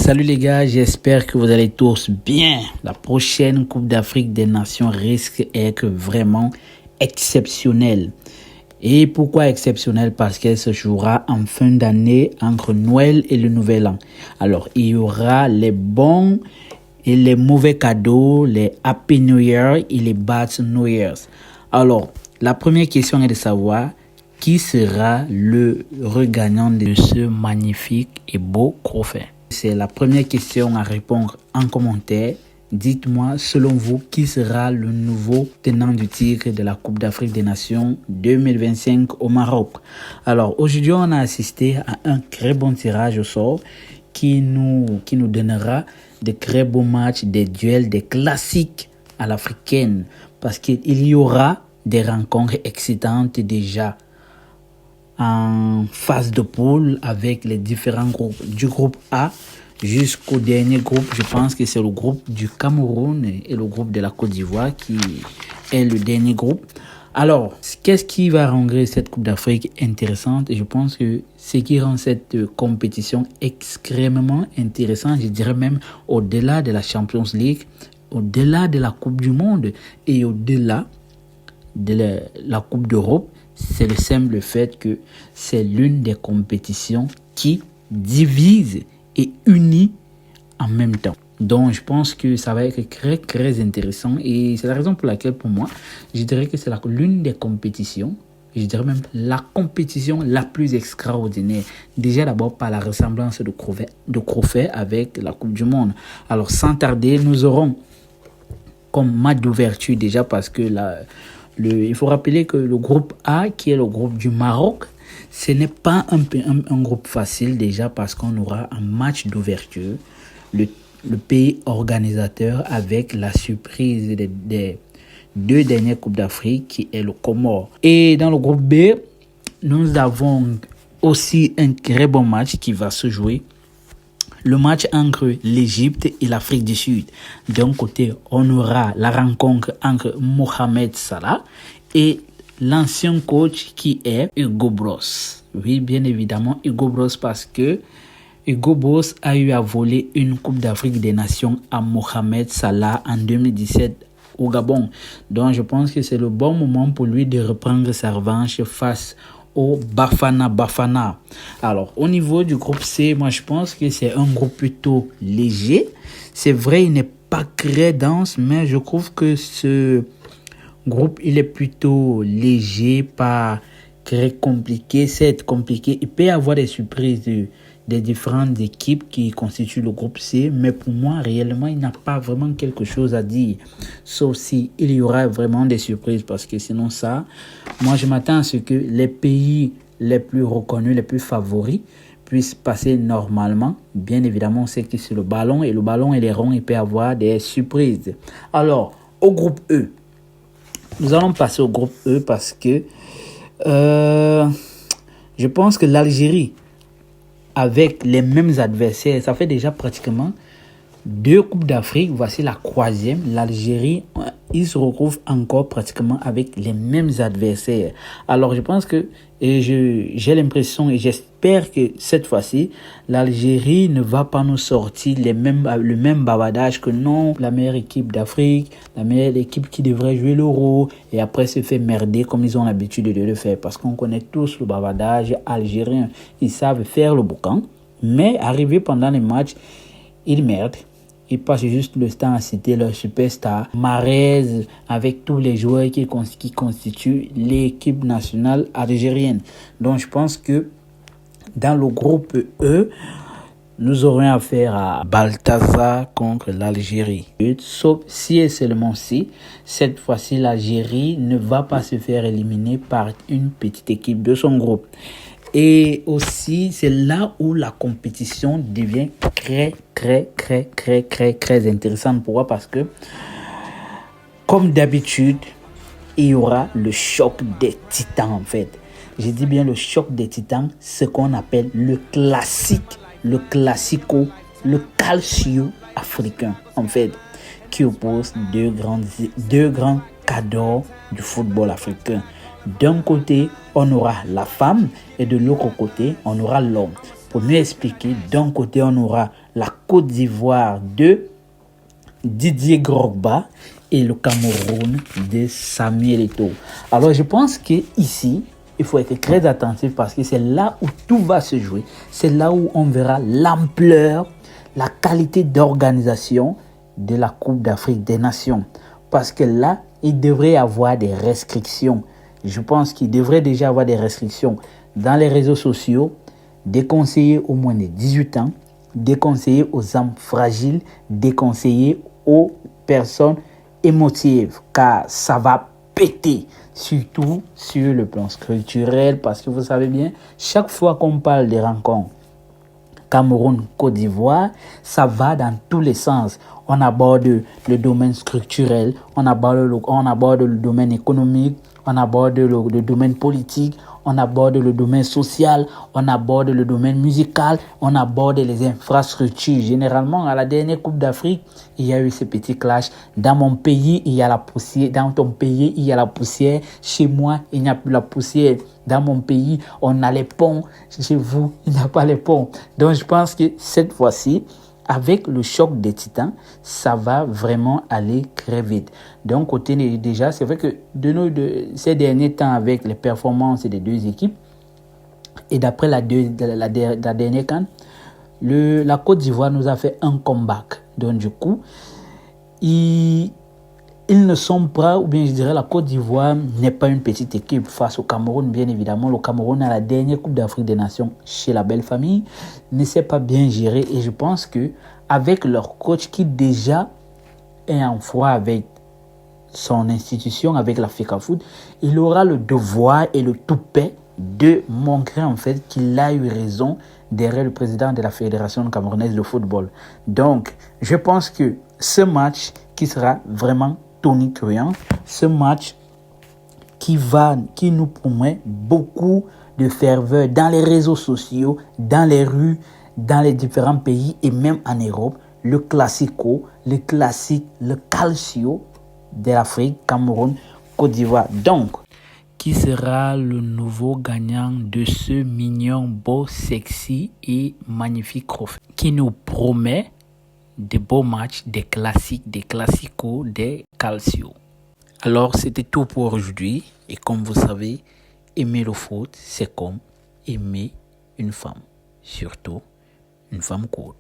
Salut les gars, j'espère que vous allez tous bien. La prochaine Coupe d'Afrique des Nations risque d'être vraiment exceptionnelle. Et pourquoi exceptionnelle? Parce qu'elle se jouera en fin d'année entre Noël et le Nouvel An. Alors, il y aura les bons et les mauvais cadeaux, les Happy New Year et les Bad New Years. Alors, la première question est de savoir qui sera le regagnant de ce magnifique et beau trophée. C'est la première question à répondre en commentaire. Dites-moi, selon vous, qui sera le nouveau tenant du titre de la Coupe d'Afrique des Nations 2025 au Maroc? Alors, aujourd'hui, on a assisté à un très bon tirage au sort qui nous donnera de très beaux matchs, des duels, des classiques à l'africaine. Parce qu'il y aura des rencontres excitantes déjà en phase de poule avec les différents groupes du groupe A jusqu'au dernier groupe. Je pense que c'est le groupe du Cameroun et le groupe de la Côte d'Ivoire qui est le dernier groupe. Alors, qu'est-ce qui va rendre cette Coupe d'Afrique intéressante? Et je pense que ce qui rend cette compétition extrêmement intéressante, je dirais même au-delà de la Champions League, au-delà de la Coupe du Monde et au-delà de la Coupe d'Europe, c'est le simple fait que c'est l'une des compétitions qui divise et unit en même temps. Donc, je pense que ça va être très, très intéressant. Et c'est la raison pour laquelle, pour moi, je dirais que c'est l'une des compétitions, je dirais même la compétition la plus extraordinaire. Déjà, d'abord, par la ressemblance de trophée avec la Coupe du Monde. Alors, sans tarder, nous aurons comme match d'ouverture déjà parce que il faut rappeler que le groupe A, qui est le groupe du Maroc, ce n'est pas un groupe facile déjà parce qu'on aura un match d'ouverture. Le pays organisateur avec la surprise des deux dernières Coupes d'Afrique qui est le Comore. Et dans le groupe B, nous avons aussi un très bon match qui va se jouer. Le match entre l'Égypte et l'Afrique du Sud. D'un côté, on aura la rencontre entre Mohamed Salah et l'ancien coach qui est Hugo Broos. Oui, bien évidemment, Hugo Broos parce que Hugo Broos a eu à voler une Coupe d'Afrique des Nations à Mohamed Salah en 2017 au Gabon. Donc, je pense que c'est le bon moment pour lui de reprendre sa revanche face au Bafana. Alors, au niveau du groupe C, moi, je pense que c'est un groupe plutôt léger. C'est vrai, il n'est pas très dense, mais je trouve que ce groupe, il est plutôt léger, pas très compliqué. C'est compliqué. Il peut y avoir des surprises des différentes équipes qui constituent le groupe C, mais pour moi, réellement, il n'a pas vraiment quelque chose à dire, sauf si il y aura vraiment des surprises, parce que sinon ça, moi je m'attends à ce que les pays les plus reconnus, les plus favoris, puissent passer normalement. Bien évidemment, on sait que c'est le ballon, et le ballon et les ronds, il peut y avoir des surprises. Alors, au groupe E, nous allons passer au groupe E parce que je pense que l'Algérie, avec les mêmes adversaires, ça fait déjà pratiquement 2 Coupes d'Afrique, voici la 3e. L'Algérie, ils se retrouvent encore pratiquement avec les mêmes adversaires. Alors je pense que, j'ai l'impression et j'espère que cette fois-ci, l'Algérie ne va pas nous sortir le même bavardage que non, la meilleure équipe d'Afrique, la meilleure équipe qui devrait jouer l'Euro, et après se fait merder comme ils ont l'habitude de le faire. Parce qu'on connaît tous le bavardage algérien. Ils savent faire le boucan, mais arrivé pendant les matchs, ils merdent. Ils passent juste le temps à citer leur superstar, Mahrez, avec tous les joueurs qui constituent l'équipe nationale algérienne. Donc je pense que dans le groupe E, nous aurons affaire à Balthazar contre l'Algérie. Sauf si et seulement si, cette fois-ci, l'Algérie ne va pas se faire éliminer par une petite équipe de son groupe. Et aussi, c'est là où la compétition devient très intéressante. Pourquoi? Parce que, comme d'habitude, il y aura le choc des titans, en fait. Je dis bien le choc des titans, ce qu'on appelle le classique, le classico, le calcio africain, en fait, qui oppose deux grands cadors du football africain. D'un côté, on aura la femme et de l'autre côté, on aura l'homme. Pour mieux expliquer, d'un côté, on aura la Côte d'Ivoire de Didier Drogba et le Cameroun de Samuel Eto'o. Alors je pense qu'ici, il faut être très attentif parce que c'est là où tout va se jouer. C'est là où on verra l'ampleur, la qualité d'organisation de la Coupe d'Afrique des Nations. Parce que là, il devrait y avoir des restrictions. Je pense qu'il devrait déjà avoir des restrictions dans les réseaux sociaux, déconseillées au moins de 18 ans, déconseillées aux âmes fragiles, déconseillées aux personnes émotives, car ça va péter, surtout sur le plan structurel, parce que vous savez bien, chaque fois qu'on parle des rencontres Cameroun-Côte d'Ivoire, ça va dans tous les sens. On aborde le domaine structurel, on aborde le domaine économique, on aborde le domaine politique, on aborde le domaine social, on aborde le domaine musical, on aborde les infrastructures. Généralement, à la dernière Coupe d'Afrique, il y a eu ce petit clash. Dans mon pays, il y a la poussière. Dans ton pays, il y a la poussière. Chez moi, il n'y a plus la poussière. Dans mon pays, on a les ponts. Chez vous, il n'y a pas les ponts. Donc, je pense que cette fois-ci, avec le choc des titans, ça va vraiment aller très vite. Donc, côté déjà, c'est vrai que ces derniers temps, avec les performances des deux équipes, et d'après la dernière CAN, la Côte d'Ivoire nous a fait un comeback. Donc, du coup, ils ne sont pas, ou bien je dirais, la Côte d'Ivoire n'est pas une petite équipe face au Cameroun, bien évidemment. Le Cameroun, à la dernière Coupe d'Afrique des Nations chez la belle famille, ne s'est pas bien géré. Et je pense que avec leur coach qui déjà est en froid avec son institution, avec la FECAFOOT, il aura le devoir et le toupet de montrer en fait qu'il a eu raison derrière le président de la Fédération camerounaise de football. Donc, je pense que ce match qui sera vraiment tonitruant, ce match qui nous promet beaucoup de ferveur dans les réseaux sociaux, dans les rues, dans les différents pays et même en Europe, le classico, le classique, le calcio de l'Afrique, Cameroun, Côte d'Ivoire. Donc, qui sera le nouveau gagnant de ce mignon, beau, sexy et magnifique trophée qui nous promet des beaux matchs, des classiques, des classicos, des calcio. Alors, c'était tout pour aujourd'hui. Et comme vous savez, aimer le foot, c'est comme aimer une femme. Surtout, une femme courte.